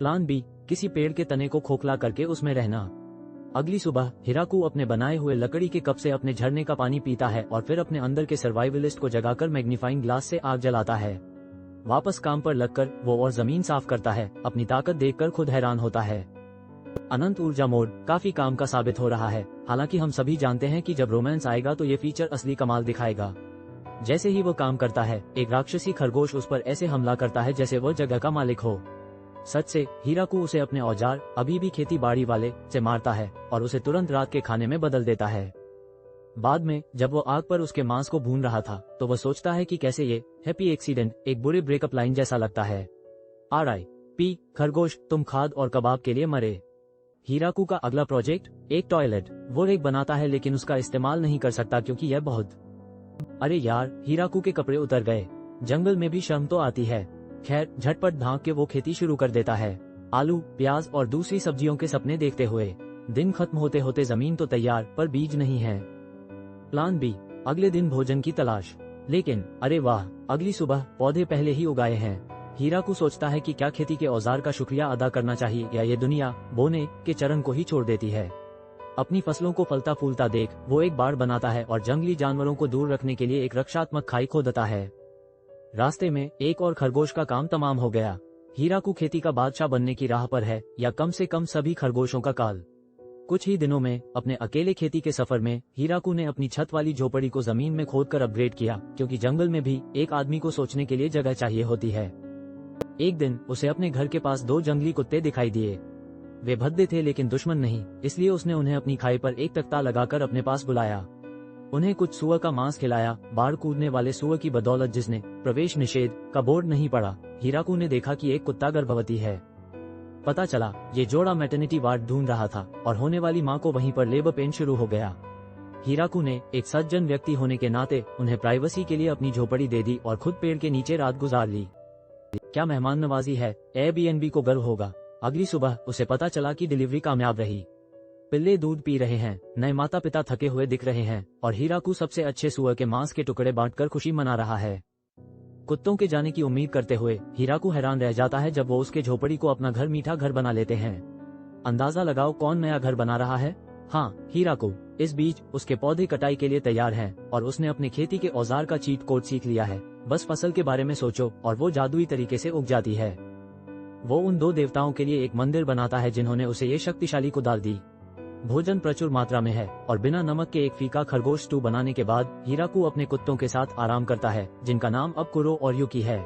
Plan B, किसी पेड़ के तने को खोखला करके उसमें रहना। अगली सुबह हिराकू अपने बनाए हुए लकड़ी के कप से अपने झरने का पानी पीता है और फिर अपने अंदर के सर्वाइवलिस्ट को जगाकर मैग्नीफाइंग ग्लास से आग जलाता है। वापस काम पर लगकर वो और जमीन साफ करता है। अपनी ताकत देखकर खुद हैरान होता है। अनंत ऊर्जा मोड काफी काम का साबित हो रहा है। हालांकि हम सभी जानते हैं कि जब रोमांस आएगा तो ये फीचर असली कमाल दिखाएगा। जैसे ही वो काम करता है, एक राक्षसी खरगोश उस पर ऐसे हमला करता है जैसे वो जगह का मालिक हो। सच से हिराकू उसे अपने औजार अभी भी खेती बाड़ी वाले से मारता है और उसे तुरंत रात के खाने में बदल देता है। बाद में जब वो आग पर उसके मांस को भून रहा था तो वो सोचता है कि कैसे ये हैप्पी एक्सीडेंट एक बुरे ब्रेकअप लाइन जैसा लगता है। R.I.P. खरगोश, तुम खाद और कबाब के लिए मरे। हिराकू का अगला प्रोजेक्ट एक टॉयलेट। वो एक बनाता है लेकिन उसका इस्तेमाल नहीं कर सकता क्योंकि यह बहुत। अरे यार, हिराकू के कपड़े उतर गए। जंगल में भी शर्म तो आती है। खैर, झटपट भाग के वो खेती शुरू कर देता है। आलू, प्याज और दूसरी सब्जियों के सपने देखते हुए। दिन खत्म होते होते जमीन तो तैयार, पर बीज नहीं है। प्लान बी, अगले दिन भोजन की तलाश। लेकिन अरे वाह, अगली सुबह पौधे पहले ही उगाए हैं। हिराकू सोचता है कि क्या खेती के औजार का शुक्रिया अदा करना चाहिए या ये दुनिया बोने के चरण को ही छोड़ देती है। अपनी फसलों को फलता फूलता देख वो एक बाड़ बनाता है और जंगली जानवरों को दूर रखने के लिए एक रक्षात्मक खाई खोदता है। रास्ते में एक और खरगोश का काम तमाम हो गया। हिराकू खेती का बादशाह बनने की राह पर है, या कम से कम सभी खरगोशों का काल। कुछ ही दिनों में अपने अकेले खेती के सफर में हिराकू ने अपनी छत वाली झोपड़ी को जमीन में खोदकर अपग्रेड किया, क्योंकि जंगल में भी एक आदमी को सोचने के लिए जगह चाहिए होती है। एक दिन उसे अपने घर के पास 2 जंगली कुत्ते दिखाई दिए। वे भद्दे थे लेकिन दुश्मन नहीं, इसलिए उसने उन्हें अपनी खाई पर एक तख्ता लगाकर अपने पास बुलाया। उन्हें कुछ सुअर का मांस खिलाया। बाढ़ कूदने वाले सुअर की बदौलत, जिसने प्रवेश निषेध का बोर्ड नहीं पड़ा, हिराकू ने देखा कि एक कुत्ता गर्भवती है। पता चला ये जोड़ा मैटरनिटी वार्ड ढूंढ रहा था और होने वाली मां को वहीं पर लेबर पेन शुरू हो गया। हिराकू ने एक सज्जन व्यक्ति होने के नाते उन्हें प्राइवेसी के लिए अपनी झोपड़ी दे दी और खुद पेड़ के नीचे रात गुजार ली। क्या मेहमान नवाजी है, एयरबीएनबी को गर्व होगा। अगली सुबह उसे पता चला कि डिलीवरी कामयाब रही। पिल्ले दूध पी रहे हैं, नए माता पिता थके हुए दिख रहे हैं और हिराकू सबसे अच्छे सुअर के मांस के टुकड़े बांटकर खुशी मना रहा है। कुत्तों के जाने की उम्मीद करते हुए हिराकू हैरान रह जाता है जब वो उसके झोपड़ी को अपना घर मीठा घर बना लेते हैं। अंदाजा लगाओ कौन नया घर बना रहा है? हाँ, हिराकू। इस बीच उसके पौधे कटाई के लिए तैयार हैं और उसने अपने खेती के औजार का चीट कोड सीख लिया है। बस फसल के बारे में सोचो और वो जादुई तरीके से उग जाती है। वो उन 2 देवताओं के लिए एक मंदिर बनाता है जिन्होंने उसे ये शक्तिशाली कुदाल दी। भोजन प्रचुर मात्रा में है और बिना नमक के एक फीका खरगोश स्टू बनाने के बाद हिराकू अपने कुत्तों के साथ आराम करता है, जिनका नाम अब कुरो और युकी है।